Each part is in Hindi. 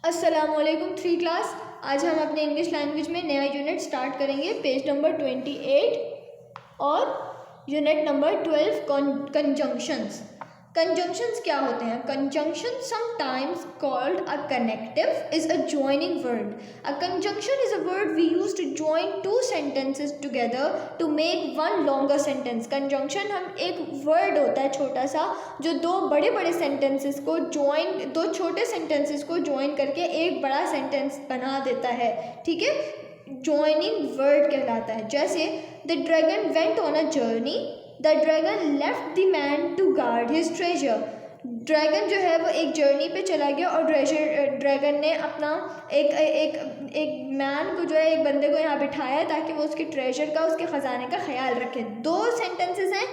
अस्सलामुअलैकुम थ्री क्लास। आज हम अपने इंग्लिश लैंग्वेज में नया यूनिट स्टार्ट करेंगे, पेज नंबर 28 और यूनिट नंबर 12 कंजंक्शंस। कंजंक्शंस क्या होते हैं? Conjunction sometimes called a connective is a joining word. A conjunction is a word we use to join two sentences together to make one longer sentence. Conjunction हम एक वर्ड होता है छोटा सा जो दो बड़े बड़े सेंटेंसेस को जॉइन, दो छोटे सेंटेंसेस को जॉइन करके एक बड़ा सेंटेंस बना देता है। ठीक है, जॉइनिंग वर्ड कहलाता है। जैसे the dragon went on a journey, the dragon left the man to guard his treasure. Dragon जो है वो एक जर्नी पे चला गया और ड्रैगन ने अपना एक एक एक मैन को जो है, एक बंदे को यहाँ बिठाया ताकि वो उसके ट्रेजर का, उसके ख़जाने का ख्याल रखे। दो सेंटेंसेस हैं,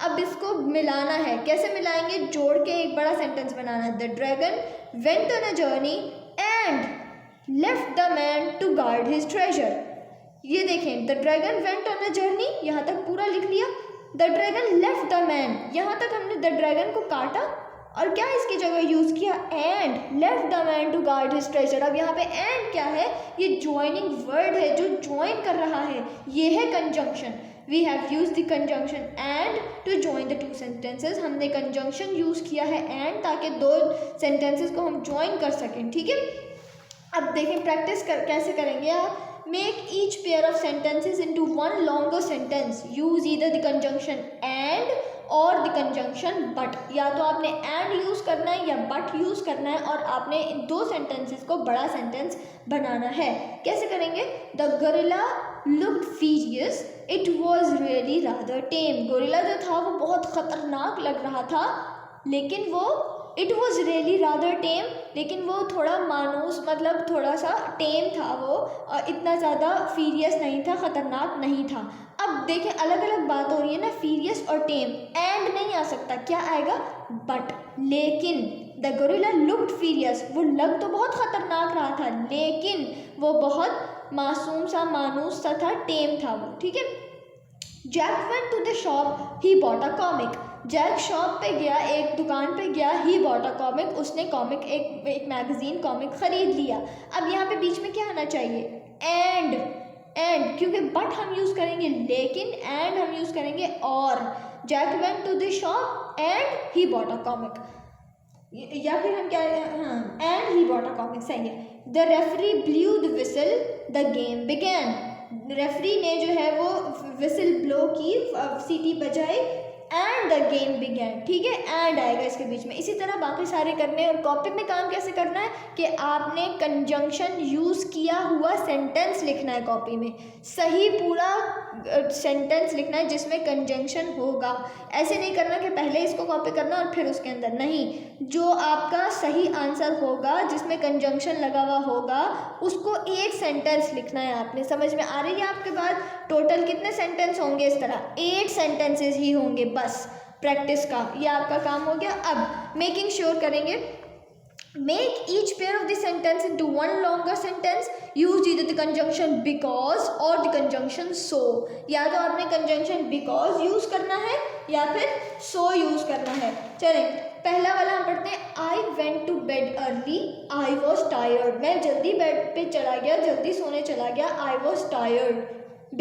अब इसको मिलाना है। कैसे मिलाएंगे? जोड़ के एक बड़ा सेंटेंस बनाना है। The dragon went on a journey and left the man to guard his treasure. ये देखें, the dragon went on a journey, यहाँ तक पूरा लिख लिया। The dragon left the man, यहाँ तक हमने द ड्रैगन को काटा और क्या इसकी जगह यूज़ किया? And left the man to guard his treasure. अब यहाँ पे एंड क्या है? ये जॉइनिंग वर्ड है जो जॉइन कर रहा है, ये है conjunction. We have use the conjunction and to join the two sentences. हमने कंजंक्शन यूज़ किया है एंड, ताकि दो सेंटेंसेस को हम जॉइन कर सकें। ठीक है, अब देखें प्रैक्टिस कैसे करेंगे आप। Make each pair of sentences into one longer sentence. Use either the conjunction and or the conjunction but. या तो आपने and यूज़ करना है या but यूज़ करना है और आपने इन दो sentences को बड़ा sentence बनाना है। कैसे करेंगे? The gorilla looked furious. It was really rather tame. Gorilla जो था वो बहुत ख़तरनाक लग रहा था, लेकिन वो इट वॉज रियली रादर टेम, लेकिन वो थोड़ा मानूस, मतलब थोड़ा सा टेम था, वो इतना ज़्यादा फीरियस नहीं था, ख़तरनाक नहीं था। अब देखें अलग अलग बात हो रही है ना, फीरियस और टेम। एंड नहीं आ सकता, क्या आएगा? बट। लेकिन द गोरिल्ला लुक्ड फीरियस, वो लग तो बहुत ख़तरनाक रहा था लेकिन वो बहुत मासूम सा, मानूस सा था, टेम था वो। ठीक है। Jack went to the shop, he bought a comic. Jack shop पे गया, एक दुकान पे गया, ही बॉट अ कॉमिक, उसने कॉमिक, एक मैगज़ीन कॉमिक ख़रीद लिया। अब यहाँ पे बीच में क्या आना चाहिए? एंड। क्योंकि बट हम यूज़ करेंगे लेकिन, एंड हम यूज़ करेंगे और। Jack went to the shop and he bought a comic, या फिर हम क्या, हाँ, and he bought a comic, सही है। The referee blew the whistle, the game began. Referee ने जो है वो विसल ब्लो की, सीटी बजाई, एंड द गेम बिगैन। ठीक है, एंड आएगा इसके बीच में। इसी तरह बाकी सारे करने। और कॉपी में काम कैसे करना है कि आपने कंजंक्शन यूज़ किया हुआ सेंटेंस लिखना है कॉपी में, सही पूरा सेंटेंस लिखना है जिसमें कंजंक्शन होगा। ऐसे नहीं करना कि पहले इसको कॉपी करना और फिर उसके अंदर, नहीं। जो आपका सही आंसर होगा जिसमें कंजंक्शन लगा हुआ होगा उसको एक सेंटेंस लिखना है आपने। समझ में आ रही है आपके बात? टोटल कितने सेंटेंस होंगे? इस तरह 8 सेंटेंसेस ही होंगे बस प्रैक्टिस का, ये आपका काम हो गया। अब मेकिंग श्योर करेंगे। Make each pair of the sentence into one longer sentence. Use either the conjunction because or the conjunction so. या तो आपने conjunction because यूज़ करना है या फिर so यूज़ करना है। चलें, पहला वाला हम पढ़ते हैं। I went to bed early. I was tired. मैं जल्दी बेड पे चला गया, जल्दी सोने चला गया। I was tired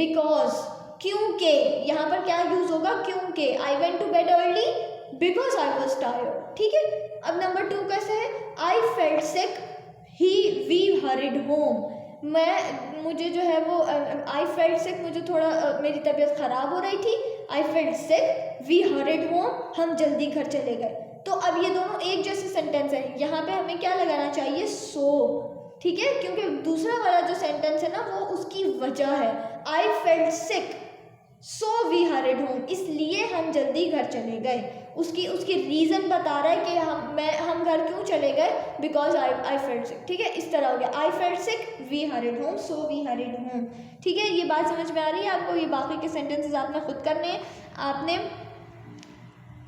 because, क्योंकि यहाँ पर क्या यूज़ होगा? क्योंकि। I went to bed early because I was tired. ठीक है। अब नंबर 2 कैसे है? I felt sick. We hurried home. मुझे जो है वो I felt sick, मुझे थोड़ा मेरी तबीयत ख़राब हो रही थी। I felt sick. We hurried home. हम जल्दी घर चले गए। तो अब ये दोनों एक जैसे सेंटेंस है, यहाँ पे हमें क्या लगाना चाहिए? so। ठीक है, क्योंकि दूसरा वाला जो सेंटेंस है ना वो उसकी वजह है। I felt sick. So we hurried home, इसलिए हम जल्दी घर चले गए। उसकी रीज़न बता रहा है कि हम घर क्यों चले गए? Because I felt sick. ठीक है, इस तरह हो गया। I felt sick, we hurried home, so we hurried home. ठीक है, ये बात समझ में आ रही है आपको? ये बाकी के सेंटेंसेस आपने खुद करने हैं, आपने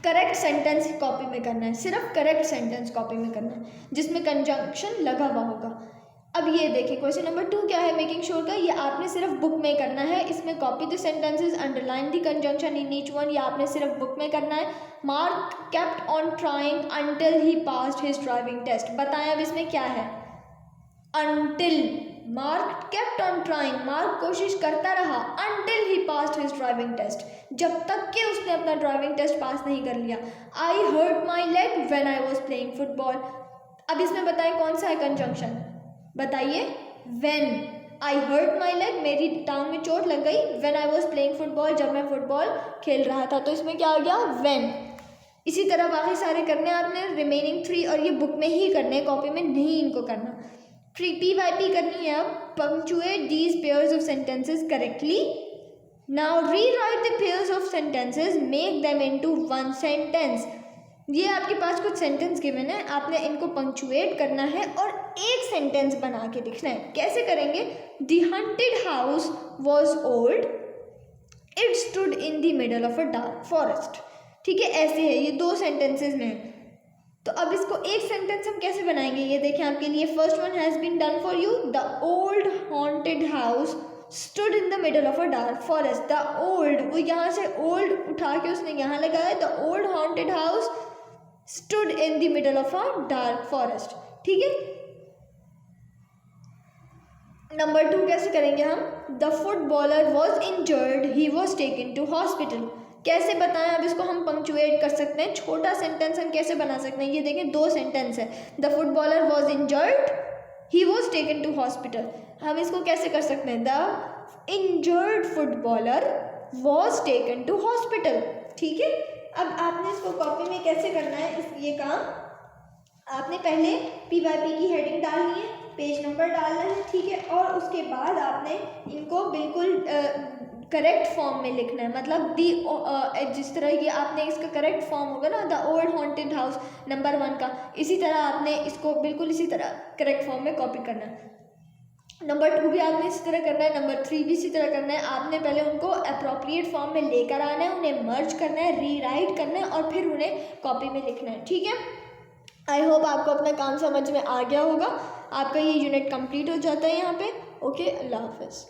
करेक्ट सेंटेंस कॉपी में करना है, सिर्फ करेक्ट सेंटेंस कॉपी में करना है जिसमें कंजंक्शन लगा हुआ होगा। अब ये देखिए क्वेश्चन नंबर 2 क्या है मेकिंग श्योर का, ये आपने सिर्फ बुक में करना है। इसमें copy the sentences, underline the conjunction in each one, ये आपने सिर्फ बुक में करना है। Mark kept on trying until he passed his driving test, बताएं अब इसमें क्या है। until Mark kept on trying, Mark कोशिश करता रहा until he passed his driving test, जब तक कि उसने अपना ड्राइविंग टेस्ट पास नहीं कर लिया. I hurt my leg when I was playing football. अब इसमें बताइए कौन सा है कंजंक्शन, बताइए. when, I hurt my leg, मेरी टांग में चोट लग गई. when I was playing football, जब मैं फुटबॉल खेल रहा था. तो इसमें क्या आ गया, when. इसी तरह बाकी सारे करने आपने रिमेनिंग 3, और ये बुक में ही करने, कॉपी में नहीं इनको करना. PYP करनी है. अब punctuate these pairs of sentences correctly. Now rewrite the pairs of sentences, make them into one sentence. ये आपके पास कुछ सेंटेंस गिवन है, आपने इनको पंक्चुएट करना है और एक सेंटेंस बना के लिखना है. कैसे करेंगे? The haunted house was old, it stood in the middle of a dark forest. ठीक है, ऐसे है, ये 2 सेंटेंसेस में है. तो अब इसको एक सेंटेंस हम कैसे बनाएंगे, ये देखें आपके लिए. First one has been done for you. The old haunted house stood in the middle of a dark forest. The old, वो यहाँ से ओल्ड उठा के उसने यहाँ लगाया. The old haunted house stood in the middle of a dark forest. ठीक है. नंबर 2 कैसे करेंगे हम? The footballer was injured, he was taken to hospital. कैसे बताएं? अब इसको हम पंक्चुएट कर सकते हैं. छोटा सेंटेंस हम कैसे बना सकते हैं? ये देखें 2 सेंटेंस है. The footballer was injured, he was taken to hospital. हम इसको कैसे कर सकते हैं? The injured footballer was taken to hospital. ठीक है. अब आपने इसको कॉपी में कैसे करना है ये काम, आपने पहले PYP की हेडिंग डालनी है, पेज नंबर डालना है. ठीक है. और उसके बाद आपने इनको बिल्कुल करेक्ट फॉर्म में लिखना है. मतलब जिस तरह ये आपने इसका करेक्ट फॉर्म होगा ना, the old haunted house number 1 का, इसी तरह आपने इसको बिल्कुल इसी तरह करेक्ट फॉर्म में कॉपी करना है. नंबर 2 भी आपने इसी तरह करना है. नंबर 3 भी इसी तरह करना है. आपने पहले उनको अप्रोप्रिएट फॉर्म में लेकर आना है, उन्हें मर्ज करना है, रीराइट करना है और फिर उन्हें कॉपी में लिखना है. ठीक है. आई होप आपको अपना काम समझ में आ गया होगा. आपका ये यूनिट कंप्लीट हो जाता है यहाँ पे. ओके, अल्लाह हाफिज़.